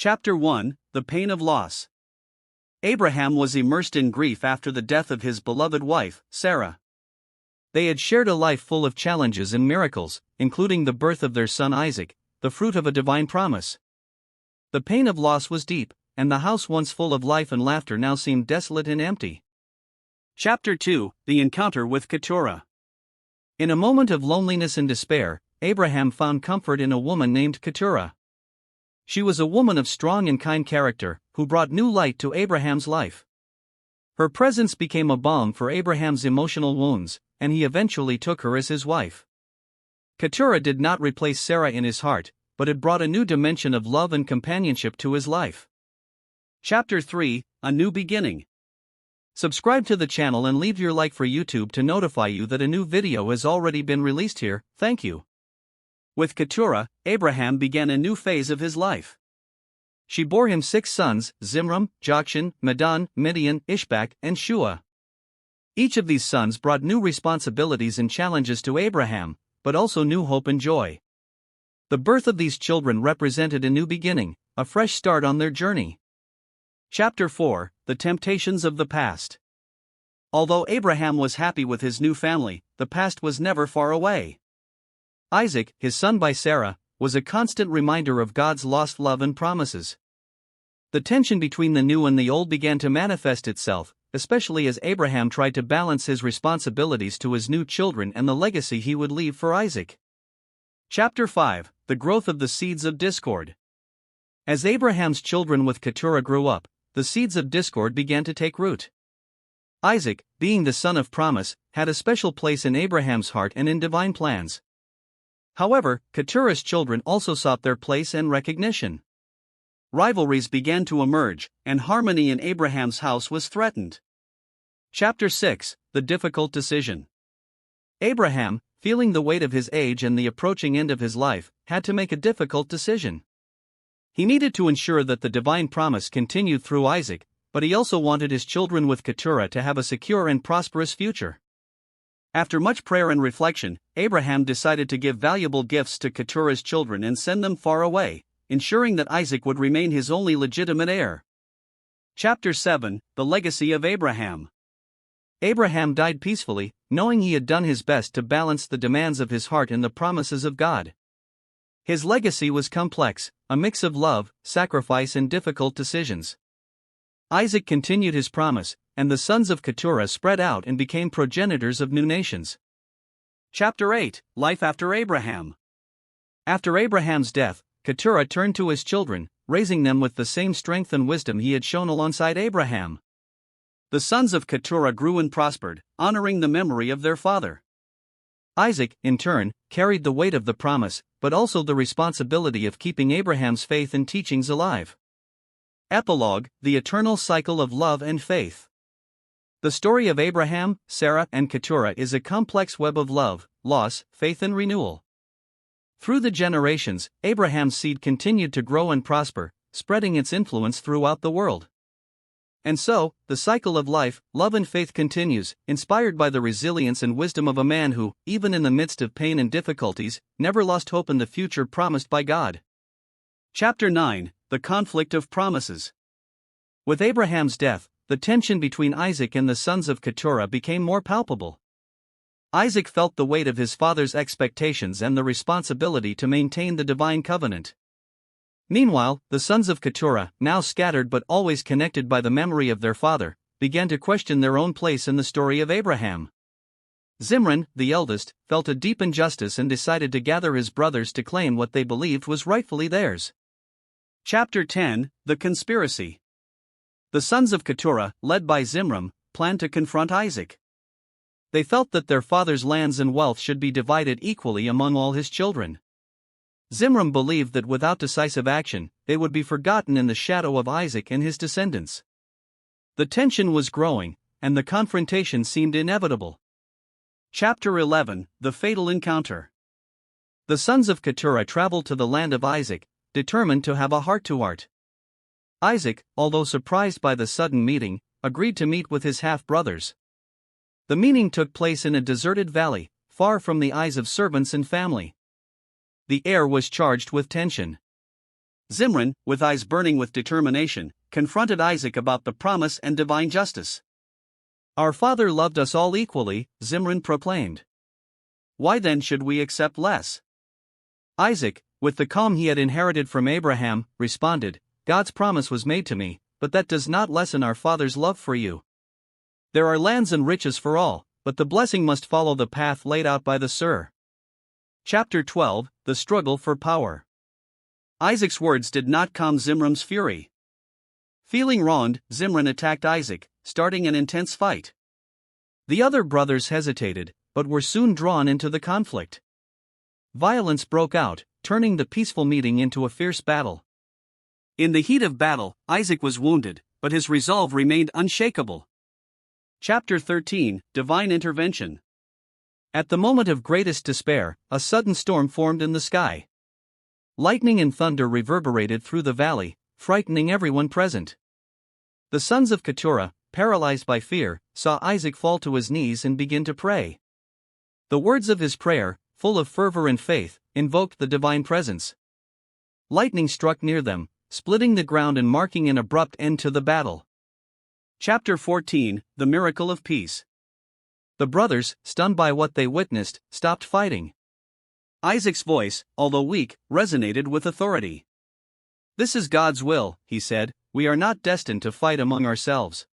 Chapter 1: The Pain of Loss. Abraham was immersed in grief after the death of his beloved wife, Sara. They had shared a life full of challenges and miracles, including the birth of their son Isaac, the fruit of a divine promise. The pain of loss was deep, and the house once full of life and laughter now seemed desolate and empty. Chapter 2: The Encounter with Keturah. In a moment of loneliness and despair, Abraham found comfort in a woman named Keturah. She was a woman of strong and kind character, who brought new light to Abraham's life. Her presence became a balm for Abraham's emotional wounds, and he eventually took her as his wife. Keturah did not replace Sara in his heart, but it brought a new dimension of love and companionship to his life. Chapter 3: A New Beginning. Subscribe to the channel and leave your like for YouTube to notify you that a new video has already been released here. Thank you. With Keturah, Abraham began a new phase of his life. She bore him 6 sons: Zimram, Jokshan, Medan, Midian, Ishbak, and Shua. Each of these sons brought new responsibilities and challenges to Abraham, but also new hope and joy. The birth of these children represented a new beginning, a fresh start on their journey. Chapter 4: The Temptations of the Past. Although Abraham was happy with his new family, the past was never far away. Isaac, his son by Sara, was a constant reminder of God's lost love and promises. The tension between the new and the old began to manifest itself, especially as Abraham tried to balance his responsibilities to his new children and the legacy he would leave for Isaac. Chapter 5: The Growth of the Seeds of Discord. As Abraham's children with Keturah grew up, the seeds of discord began to take root. Isaac, being the son of promise, had a special place in Abraham's heart and in divine plans. However, Keturah's children also sought their place and recognition. Rivalries began to emerge, and harmony in Abraham's house was threatened. Chapter 6: The Difficult Decision. Abraham, feeling the weight of his age and the approaching end of his life, had to make a difficult decision. He needed to ensure that the divine promise continued through Isaac, but he also wanted his children with Keturah to have a secure and prosperous future. After much prayer and reflection, Abraham decided to give valuable gifts to Keturah's children and send them far away, ensuring that Isaac would remain his only legitimate heir. Chapter 7: The Legacy of Abraham. Abraham died peacefully, knowing he had done his best to balance the demands of his heart and the promises of God. His legacy was complex, a mix of love, sacrifice, and difficult decisions. Isaac continued his promise, and the sons of Keturah spread out and became progenitors of new nations. Chapter 8: Life after Abraham. After Abraham's death, Keturah turned to his children, raising them with the same strength and wisdom he had shown alongside Abraham. The sons of Keturah grew and prospered, honoring the memory of their father. Isaac, in turn, carried the weight of the promise, but also the responsibility of keeping Abraham's faith and teachings alive. Epilogue: The Eternal Cycle of Love and Faith. The story of Abraham, Sara, and Keturah is a complex web of love, loss, faith, and renewal. Through the generations, Abraham's seed continued to grow and prosper, spreading its influence throughout the world. And so, the cycle of life, love, and faith continues, inspired by the resilience and wisdom of a man who, even in the midst of pain and difficulties, never lost hope in the future promised by God. Chapter 9: The Conflict of Promises. With Abraham's death, the tension between Isaac and the sons of Keturah became more palpable. Isaac felt the weight of his father's expectations and the responsibility to maintain the divine covenant. Meanwhile, the sons of Keturah, now scattered but always connected by the memory of their father, began to question their own place in the story of Abraham. Zimran, the eldest, felt a deep injustice and decided to gather his brothers to claim what they believed was rightfully theirs. Chapter 10: The Conspiracy. The sons of Keturah, led by Zimram, planned to confront Isaac. They felt that their father's lands and wealth should be divided equally among all his children. Zimram believed that without decisive action, they would be forgotten in the shadow of Isaac and his descendants. The tension was growing, and the confrontation seemed inevitable. Chapter 11: The Fatal Encounter. The sons of Keturah traveled to the land of Isaac, determined to have a heart-to-heart. Isaac, although surprised by the sudden meeting, agreed to meet with his half-brothers. The meeting took place in a deserted valley, far from the eyes of servants and family. The air was charged with tension. Zimran, with eyes burning with determination, confronted Isaac about the promise and divine justice. "Our father loved us all equally," Zimran proclaimed. "Why then should we accept less?" Isaac, with the calm he had inherited from Abraham, responded, "God's promise was made to me, but that does not lessen our father's love for you. There are lands and riches for all, but the blessing must follow the path laid out by the Sir." Chapter 12, The Struggle for Power. Isaac's words did not calm Zimran's fury. Feeling wronged, Zimran attacked Isaac, starting an intense fight. The other brothers hesitated, but were soon drawn into the conflict. Violence broke out, turning the peaceful meeting into a fierce battle. In the heat of battle, Isaac was wounded, but his resolve remained unshakable. Chapter 13, Divine Intervention. At the moment of greatest despair, a sudden storm formed in the sky. Lightning and thunder reverberated through the valley, frightening everyone present. The sons of Keturah, paralyzed by fear, saw Isaac fall to his knees and begin to pray. The words of his prayer, full of fervor and faith, invoked the divine presence. Lightning struck near them, splitting the ground and marking an abrupt end to the battle. Chapter 14, The Miracle of Peace. The brothers, stunned by what they witnessed, stopped fighting. Isaac's voice, although weak, resonated with authority. "This is God's will," he said. "We are not destined to fight among ourselves.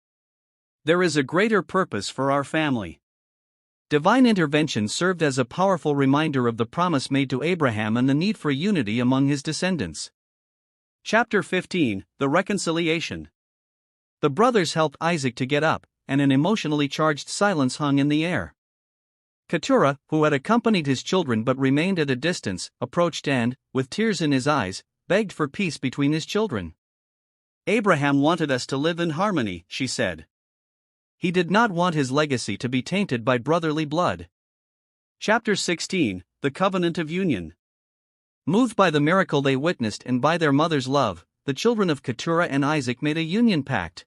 There is a greater purpose for our family." Divine intervention served as a powerful reminder of the promise made to Abraham and the need for unity among his descendants. Chapter 15, The Reconciliation. The brothers helped Isaac to get up, and an emotionally charged silence hung in the air. Keturah, who had accompanied his children but remained at a distance, approached and, with tears in his eyes, begged for peace between his children. "Abraham wanted us to live in harmony," she said. "He did not want his legacy to be tainted by brotherly blood." Chapter 16, The Covenant of Union. Moved by the miracle they witnessed and by their mother's love, the children of Keturah and Isaac made a union pact.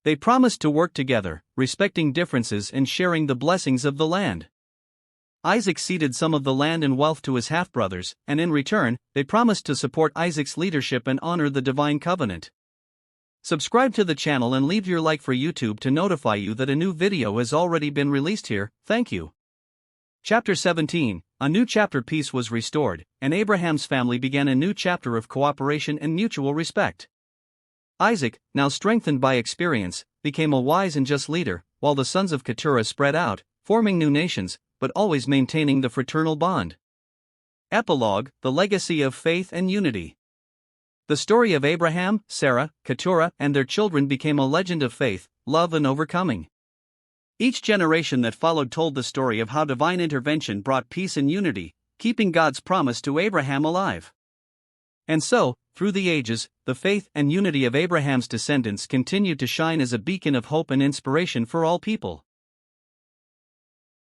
They promised to work together, respecting differences and sharing the blessings of the land. Isaac ceded some of the land and wealth to his half-brothers, and in return, they promised to support Isaac's leadership and honor the divine covenant. Subscribe to the channel and leave your like for YouTube to notify you that a new video has already been released here. Thank you. Chapter 17, A new chapter. Peace was restored, and Abraham's family began a new chapter of cooperation and mutual respect. Isaac, now strengthened by experience, became a wise and just leader, while the sons of Keturah spread out, forming new nations, but always maintaining the fraternal bond. Epilogue, The Legacy of Faith and Unity. The story of Abraham, Sara, Keturah, and their children became a legend of faith, love and overcoming. Each generation that followed told the story of how divine intervention brought peace and unity, keeping God's promise to Abraham alive. And so, through the ages, the faith and unity of Abraham's descendants continued to shine as a beacon of hope and inspiration for all people.